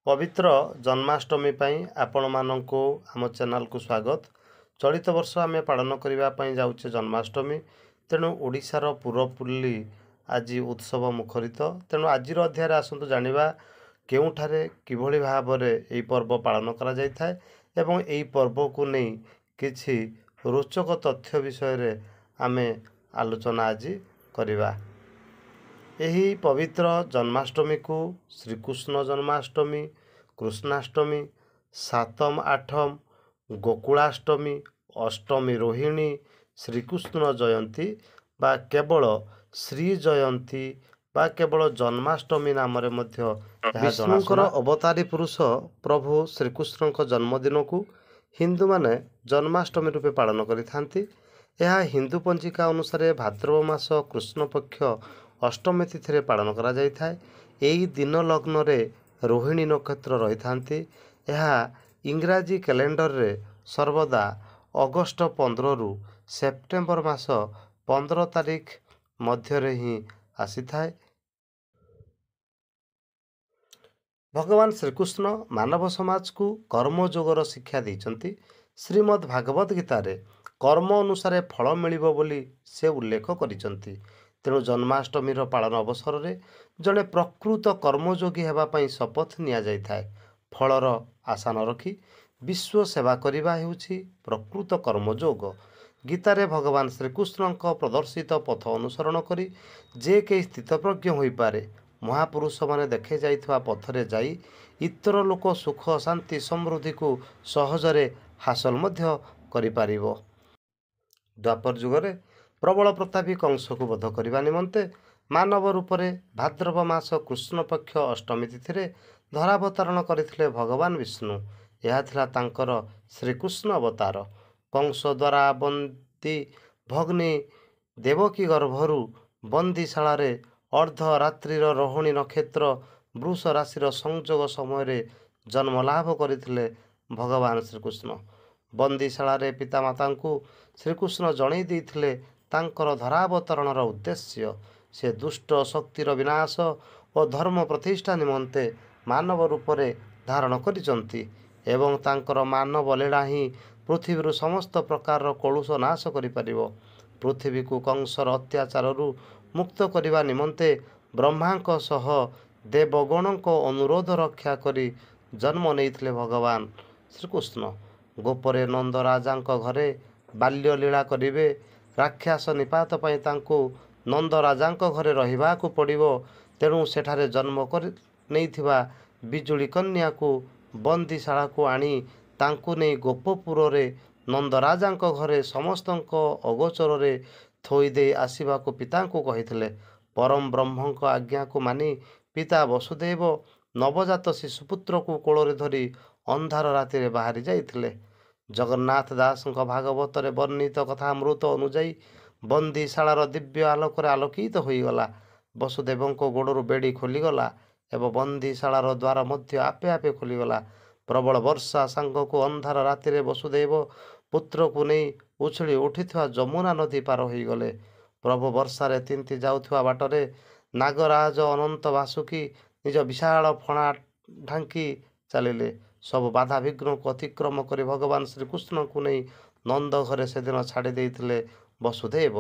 पवित्र जन्माष्टमी पाई आपण मानक आम चैनल को स्वागत। चलित वर्ष आम पालन करने जाऊे जन्माष्टमी। तेणु ओडिशार पूरपुल्ली आज उत्सव मुखरित। तेणु आज अध्याय आसतु जानिबा केउठारे किभଳି भाବରେ ଏହି पर्व पालन करा जाय थाए एवं ଏହି पर्व को नहीं किछि रोचक तथ्य विषय आमे आलोचना आज करिबा। यही पवित्र जन्माष्टमी को श्रीकृष्ण जन्माष्टमी, कृष्णाष्टमी, सातम आठम, गोकुलाष्टमी, अष्टमी रोहिणी, श्रीकृष्ण जयंती बा केवल श्री जयंती बा केवल जन्माष्टमी नाम विष्णुंकर अवतारी पुरुष प्रभु श्रीकृष्ण जन्मदिन को हिंदू माने जन्माष्टमी रूपे पालन करिथांती। यह हिंदू पंजिका अनुसार भाद्रव मास कृष्ण पक्ष अष्टमी तिथि पालन करा जाय थाए। एही दिन लग्न रे रोहिणी नक्षत्र रही थांती। यह इंग्राजी कैलेंडर रे सर्वदा अगस्ट 15 रु सेप्टेम्बर मास 15 तारीख मध्य ही आसी थाए। भगवान श्रीकृष्ण मानव समाज को कर्मयोगर शिक्षा देइचंती। श्रीमद् भागवत गीतार कर्म अनुसार फल मिलिबो बोली से उल्लेख करिचंती। तेणु जन्माष्टमी पालन अवसर में जड़े प्रकृत कर्मयोगी होगापी शपथ नि जाए। फलर आशा न रखी विश्व सेवा करने हेउछि प्रकृत कर्मयोग। गीतारे भगवान श्रीकृष्ण प्रदर्शित पथ अनुसरण करी जे कई स्थितप्रज्ञ हो पारे। महापुरुष माने देखे जाइथवा पथरे जाई इतर लोक सुख शांति समृद्धि को सहजरे हासिल मध्य करि पारिबो। द्वापर जुगरे प्रबल प्रतापी कंस को वध करने निमंते मानव रूप में भाद्रव मास कृष्ण पक्ष अष्टमी तिथि धरावतरण करथिले भगवान विष्णु। यह थिला तांकर श्रीकृष्ण अवतार। कंस द्वारा बंदी भग्नी देवकी गर्भरु बंदीशाला अर्धरात्रिर रोहिणी नक्षत्र वृष राशि संजोग समय जन्म लाभ करथिले भगवान श्रीकृष्ण। बंदीशाला पितामाता को श्रीकृष्ण जणई देइथिले तांकर धरावतरणर उद्देश्य। से दुष्ट शक्तिर विनाश और धर्म प्रतिष्ठा निमंते मानव रूप में धारण करिसंती एवं तांकर मानव लीला ही पृथ्वी समस्त प्रकार कलुष नाश करिपारिबो। पृथ्वी को कंसर अत्याचार मुक्त करने निमंते ब्रह्मांक सह देवगण को अनुरोध रक्षा करी जन्म नेइथिले भगवान श्रीकृष्ण। गोपरे नंद राजा घरे बाल्य लीला करिवे। राक्षस निपात पई तांको नंद राजा घरे रहिबा को पड़िबो। तेणु सेठारे जन्म कर नैथिबा बिजुली कन्या को बंदीशाला को आनी तांको नै गोपपुर रे नंद राजा घरे समस्त अगोचर रे थोई दे आसीबा को पिता को कहिथिले। परम ब्रह्म को आज्ञा को मानी पिता वसुदेव नवजात शिशुपुत्र को कोଳରେ धरी अंधार राति रे बाहरी जाइथिले। जगन्नाथ दास भागवत रे वर्णित कथामृत अनुजाई बंदीशालार दिव्य आलोक आलोकित होईगला। वसुदेव गोड़ू बेड़ी खोलीगला एवं बंदीशालार द्वार मध्य आपे आपे खोलीगला। प्रबल वर्षा सांग को अंधार राति वसुदेव पुत्र को नहीं उछली उठिथवा जमुना नदी पार होईगले। प्रभु वर्षारे तिंति जाउथवा बाटरे नागराज अनंत वासुकी निज विशाल फणा ढांकी चलिले। सब बाधा विघ्न को अतिक्रम कर भगवान श्रीकृष्ण को नहीं नंद घरे से दिन छाड़ी देइथिले वसुदेव।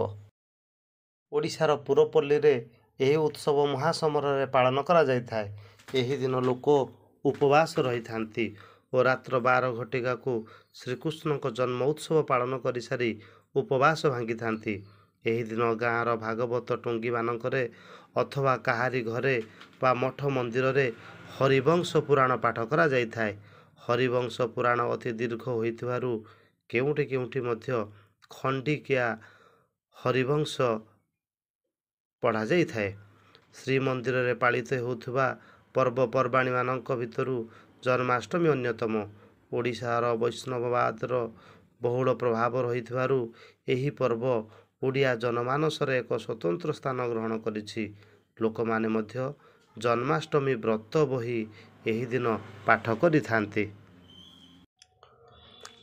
ओडिशार पूरपल्ली रे एही उत्सव महासमर पालन करा जाय थाए। एही दिन लोक उपवास रही थांती और रात्र 12 घटिका को श्रीकृष्ण को जन्म उत्सव पालन कर सारी उपवास भांगी थांती। एही दिन गाँवर भागवत टुंगी मानकरे अथवा काहारी घरे बा मठ मंदिर रे हरिवंश पुराण पाठ करा जाय थाए। हरिवंश पुराण अति दीर्घ होइथिबारु केउठी केउठी मध्य खंडिकिया हरिवंश पढ़ा जाय थाए। श्रीमंदिर रे पालित होउथबा पर्वपर्वाणी मानक भितरु जन्माष्टमी अन्यतम। ओडिशार वैष्णववादर बहुल प्रभाव रहिथिबारु एही पर्व ओडिया जनमानस एक स्वतंत्र स्थान ग्रहण करिछि। लोकमाने मध्य जन्माष्टमी व्रत बही एही दिन पाठ करिथांती।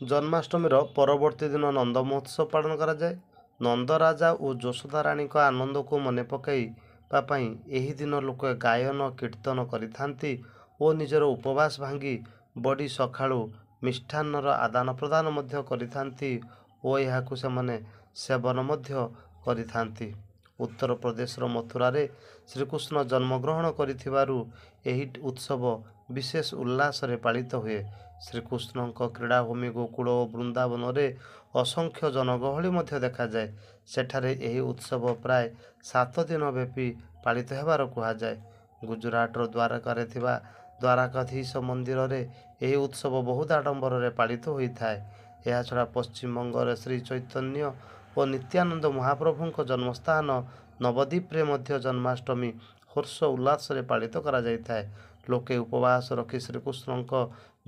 जन्माष्टमीर परवर्ती दिन नंद महोत्सव पालन करा जाए। नंद राजा और यशोदा रानी का आनंद को मन पकई एही दिन लोक गायन कीर्तन करिथांती ଓ ନିଜର ଉପବାସ ଭାଙ୍ଗି ବଡ଼ି ସକାଳୁ ମିଷ୍ଟାନ୍ନର ଆଦାନ ପ୍ରଦାନ ମଧ୍ୟ କରିଥାନ୍ତି ଓ ଏହାକୁ ସେମାନେ ସେବନ ମଧ୍ୟ କରିଥାନ୍ତି। ଉତ୍ତରପ୍ରଦେଶର ମଥୁରାରେ ଶ୍ରୀକୃଷ୍ଣ ଜନ୍ମଗ୍ରହଣ କରିଥିବାରୁ ଏହି ଉତ୍ସବ ବିଶେଷ ଉଲ୍ଲାସରେ ପାଳିତ ହୁଏ। ଶ୍ରୀକୃଷ୍ଣଙ୍କ କ୍ରୀଡ଼ାଭୂମି ଗୋକୁଳ ଓ ବୃନ୍ଦାବନରେ ଅସଂଖ୍ୟ ଜନଗହଳି ମଧ୍ୟ ଦେଖାଯାଏ। ସେଠାରେ ଏହି ଉତ୍ସବ ପ୍ରାୟ 7 ଦିନ ବ୍ୟାପୀ ପାଳିତ ହେବାର କୁହାଯାଏ। ଗୁଜରାଟର ଦ୍ୱାରକାରେ ଥିବା ଦ୍ୱାରକାଧୀଶ ମନ୍ଦିରରେ ଏହି ଉତ୍ସବ ବହୁତ ଆଡ଼ମ୍ବରରେ ପାଳିତ ହୋଇଥାଏ। ଏହାଛଡ଼ା ପଶ୍ଚିମବଙ୍ଗରେ ଶ୍ରୀ ଚୈତନ୍ୟ ଓ ନିତ୍ୟାନନ୍ଦ ମହାପ୍ରଭୁଙ୍କ ଜନ୍ମସ୍ଥାନ ନବଦ୍ୱୀପରେ ମଧ୍ୟ ଜନ୍ମାଷ୍ଟମୀ ହର୍ଷ ଉଲ୍ଲାସରେ ପାଳିତ କରାଯାଇଥାଏ। ଲୋକେ ଉପବାସ ରଖି ଶ୍ରୀକୃଷ୍ଣଙ୍କ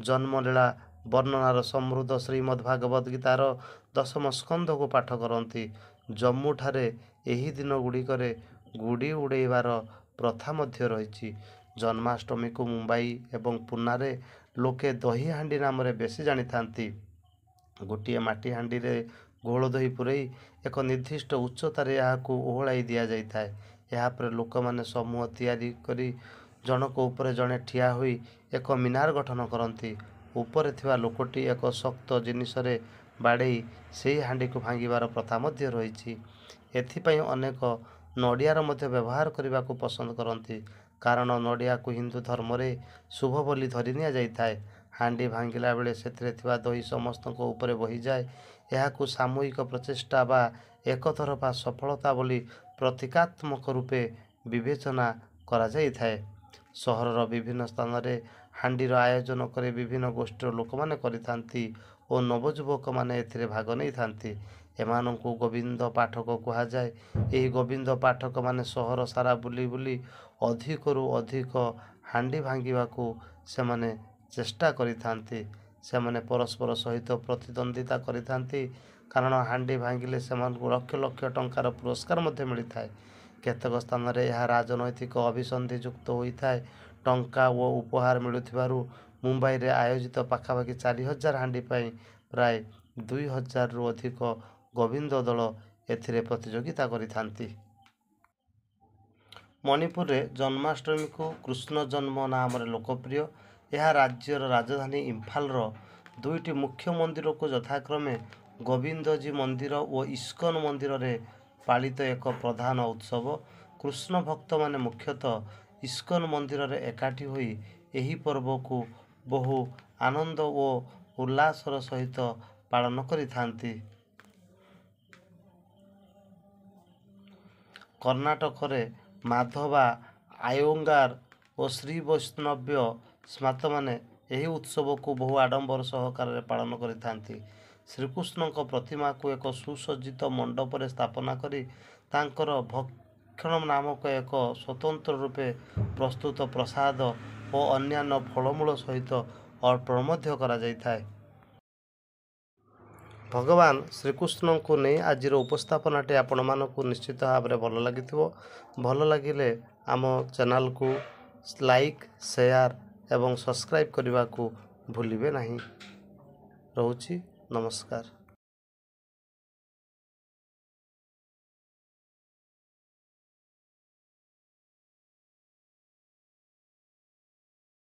ଜନ୍ମଲୀଳା ବର୍ଣ୍ଣନାର ସମୃଦ୍ଧ ଶ୍ରୀମଦ୍ ଭାଗବତ ଗୀତାର 10ମ ସ୍କନ୍ଧକୁ ପାଠ କରନ୍ତି। ଜମ୍ମୁଠାରେ ଏହି ଦିନ ଗୁଡ଼ିକରେ ଗୁଡ଼ି ଉଡ଼େଇବାର ପ୍ରଥା ମଧ୍ୟ ରହିଛି। ଜନ୍ମାଷ୍ଟମୀକୁ ମୁମ୍ବାଇ ଏବଂ ପୁନାରେ ଲୋକେ ଦହି ହାଣ୍ଡି ନାମରେ ବେଶୀ ଜାଣିଥାନ୍ତି। ଗୋଟିଏ ମାଟି ହାଣ୍ଡିରେ ଘୋଳ ଦହି ପୂରେଇ ଏକ ନିର୍ଦ୍ଦିଷ୍ଟ ଉଚ୍ଚତାରେ ଏହାକୁ ଓହଳାଇ ଦିଆଯାଇଥାଏ। ଏହାପରେ ଲୋକମାନେ ସମୂହ ତିଆରି କରି ଜଣକ ଉପରେ ଜଣେ ଠିଆ ହୋଇ ଏକ ମିନାର ଗଠନ କରନ୍ତି। ଉପରେ ଥିବା ଲୋକଟି ଏକ ଶକ୍ତ ଜିନିଷରେ ବାଡ଼େଇ ସେହି ହାଣ୍ଡିକୁ ଭାଙ୍ଗିବାର ପ୍ରଥା ମଧ୍ୟ ରହିଛି। ଏଥିପାଇଁ ଅନେକ ନଡ଼ିଆର ମଧ୍ୟ ବ୍ୟବହାର କରିବାକୁ ପସନ୍ଦ କରନ୍ତି, କାରଣ ନଡ଼ିଆକୁ ହିନ୍ଦୁ ଧର୍ମରେ ଶୁଭ ବୋଲି ଧରି ନିଆଯାଇଥାଏ। ହାଣ୍ଡି ଭାଙ୍ଗିଲା ବେଳେ ସେଥିରେ ଥିବା ଦହି ସମସ୍ତଙ୍କ ଉପରେ ବହିଯାଏ। ଏହାକୁ ସାମୂହିକ ପ୍ରଚେଷ୍ଟା ବା ଏକତରଫା ସଫଳତା ବୋଲି ପ୍ରତୀକାତ୍ମକ ରୂପେ ବିବେଚନା କରାଯାଇଥାଏ। ସହରର ବିଭିନ୍ନ ସ୍ଥାନରେ ହାଣ୍ଡିର ଆୟୋଜନ କରି ବିଭିନ୍ନ ଗୋଷ୍ଠୀର ଲୋକମାନେ କରିଥାନ୍ତି ଓ ନବଯୁବକମାନେ ଏଥିରେ ଭାଗ ନେଇଥାନ୍ତି। ଏମାନଙ୍କୁ ଗୋବିନ୍ଦ ପାଠକ କୁହାଯାଏ। ଏହି ଗୋବିନ୍ଦ ପାଠକମାନେ ସହର ସାରା ବୁଲି ବୁଲି ଅଧିକରୁ ଅଧିକ ହାଣ୍ଡି ଭାଙ୍ଗିବାକୁ ସେମାନେ ଚେଷ୍ଟା କରିଥାନ୍ତି। ସେମାନେ ପରସ୍ପର ସହିତ ପ୍ରତିଦ୍ୱନ୍ଦ୍ୱିତା କରିଥାନ୍ତି, କାରଣ ହାଣ୍ଡି ଭାଙ୍ଗିଲେ ସେମାନଙ୍କୁ ଲକ୍ଷ ଲକ୍ଷ ଟଙ୍କାର ପୁରସ୍କାର ମଧ୍ୟ ମିଳିଥାଏ। କେତେକ ସ୍ଥାନରେ ଏହା ରାଜନୈତିକ ଅଭିସନ୍ଧିଯୁକ୍ତ ହୋଇଥାଏ। ଟଙ୍କା ଓ ଉପହାର ମିଳୁଥିବାରୁ ମୁମ୍ବାଇରେ ଆୟୋଜିତ ପାଖାପାଖି 4000 ହାଣ୍ଡି ପାଇଁ ପ୍ରାୟ 2000ରୁ ଅଧିକ ଗୋବିନ୍ଦ ଦଳ ଏଥିରେ ପ୍ରତିଯୋଗିତା କରିଥାନ୍ତି। ମଣିପୁରରେ ଜନ୍ମାଷ୍ଟମୀକୁ କୃଷ୍ଣ ଜନ୍ମ ନାମରେ ଲୋକପ୍ରିୟ। ଏହା ରାଜ୍ୟର ରାଜଧାନୀ ଇମ୍ଫାଲର 2ଟି ମୁଖ୍ୟ ମନ୍ଦିରକୁ ଯଥାକ୍ରମେ ଗୋବିନ୍ଦଜୀ ମନ୍ଦିର ଓ ଇସ୍କନ ମନ୍ଦିରରେ ପାଳିତ ଏକ ପ୍ରଧାନ ଉତ୍ସବ। କୃଷ୍ଣ ଭକ୍ତମାନେ ମୁଖ୍ୟତଃ ଇସ୍କନ ମନ୍ଦିରରେ ଏକାଠି ହୋଇ ଏହି ପର୍ବକୁ ବହୁ ଆନନ୍ଦ ଓ ଉଲ୍ଲାସର ସହିତ ପାଳନ କରିଥାନ୍ତି। କର୍ଣ୍ଣାଟକରେ ମାଧବା, ଆୟେଙ୍ଗାର ଓ ଶ୍ରୀ ବୈଷ୍ଣବ୍ୟ ସ୍ମାର୍ତ୍ତମାନେ ଏହି ଉତ୍ସବକୁ ବହୁ ଆଡ଼ମ୍ବର ସହକାରେ ପାଳନ କରିଥାନ୍ତି। ଶ୍ରୀକୃଷ୍ଣଙ୍କ ପ୍ରତିମାକୁ ଏକ ସୁସଜ୍ଜିତ ମଣ୍ଡପରେ ସ୍ଥାପନା କରି ତାଙ୍କର ଭକ୍ଷଣ ନାମକ ଏକ ସ୍ୱତନ୍ତ୍ର ରୂପେ ପ୍ରସ୍ତୁତ ପ୍ରସାଦ ଓ ଅନ୍ୟାନ୍ୟ ଫଳମୂଳ ସହିତ ଅର୍ପଣ ମଧ୍ୟ କରାଯାଇଥାଏ। ଭଗବାନ ଶ୍ରୀକୃଷ୍ଣଙ୍କୁ ନେଇ ଆଜିର ଉପସ୍ଥାପନାଟି ଆପଣମାନଙ୍କୁ ନିଶ୍ଚିତ ଭାବରେ ଭଲ ଲାଗିଥିବ। ଭଲ ଲାଗିଲେ ଆମ ଚ୍ୟାନେଲକୁ ଲାଇକ୍, ସେୟାର ଏବଂ ସବସ୍କ୍ରାଇବ୍ କରିବାକୁ ଭୁଲିବେ ନାହିଁ। ରହୁଛି, ନମସ୍କାର।